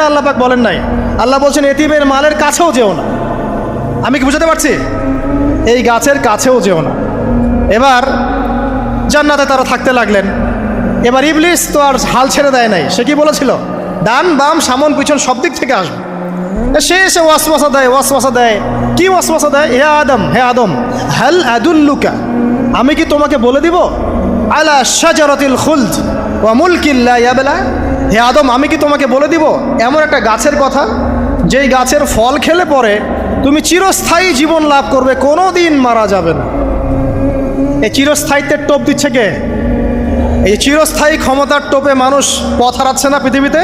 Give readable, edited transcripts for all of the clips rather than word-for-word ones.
না আল্লাহ পাক বলেন নাই। আল্লাহ বলছেন এতিমের মালের কাছেও যেও না। আমি কি বুঝাতে পারছি? এই গাছের কাছেও যেও না। এবার জান্নাতে তারা থাকতে লাগলেন। এবার ইবলিস তো আর হাল ছেড়ে দেয় নাই। সে কি বলেছিল? ডান বাম সামন পিছন সব দিক থেকে আসবে। সে এসে ওয়াসওয়াসা দেয়। কি ওয়াসওয়াসা দেয়? হে আদম হাল আদুল্লুকা, আমি কি তোমাকে বলে দিব আলা শাজারাতিল খুলদ ওয়া মুলকিন লা ইয়াবলা। হে আদম, আমি কি তোমাকে বলে দিব এমন একটা গাছের কথা, যেই গাছের ফল খেলে পরে তুমি চিরস্থায়ী জীবন লাভ করবে, কোনো দিন মারা যাবে না। এই চিরস্থায়িত্বের টোপ দিচ্ছে কে? এই চিরস্থায়ী ক্ষমতার টোপে মানুষ পথ হারাচ্ছে না পৃথিবীতে।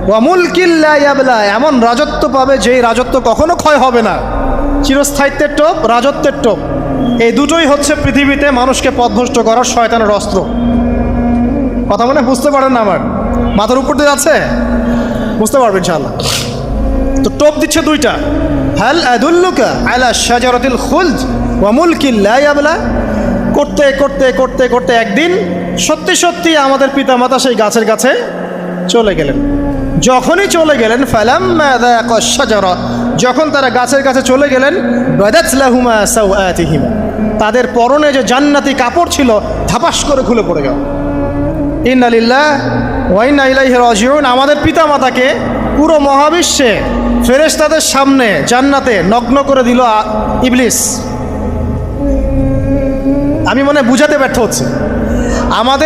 ওয়া মুলকিন লা ইয়াবলা, এমন রাজত্ব পাবে যেই রাজত্ব কখনো ক্ষয় হবে না। চিরস্থায়িত্বের টোপ, রাজত্বের টোপ, এই দুটোই হচ্ছে পৃথিবীতে মানুষকে পথভ্রষ্ট করার শয়তানের অস্ত্র। কথা মনে বুঝতে পারেন না? আমার মাথার উপর দিয়ে যাচ্ছে, বুঝতে পারবেন ইনশাআল্লাহ। তো টোপ দিচ্ছে দুইটা, হাল আদুল্লুকা আলা শাজারাতিল খুলদ ওয়া মুলকিন লা ইয়াবলা। করতে করতে করতে করতে একদিন সত্যি সত্যি আমাদের পিতামাতা সেই গাছের কাছে চলে গেলেন। যখনই চলে গেলেন, ফালাম্মা যাকা শাজারা, যখন তারা গাছের কাছে চলে গেলেন, বাদাত লাহুমা সাওআতিহিমা, তাদের পরনে যে জান্নাতি কাপড় ছিল ধাপাস করে খুলে পড়ে গেল। ইন্না লিল্লাহি ওয়া ইন্না ইলাইহি রাজিউন। আমাদের পিতামাতাকে পুরো মহাবিশ্বে ফেরেশতাদের সামনে জান্নাতে নগ্ন করে দিল ইবলিস। আমি মনে বুঝাতে ব্যর্থ হচ্ছে আমাদের।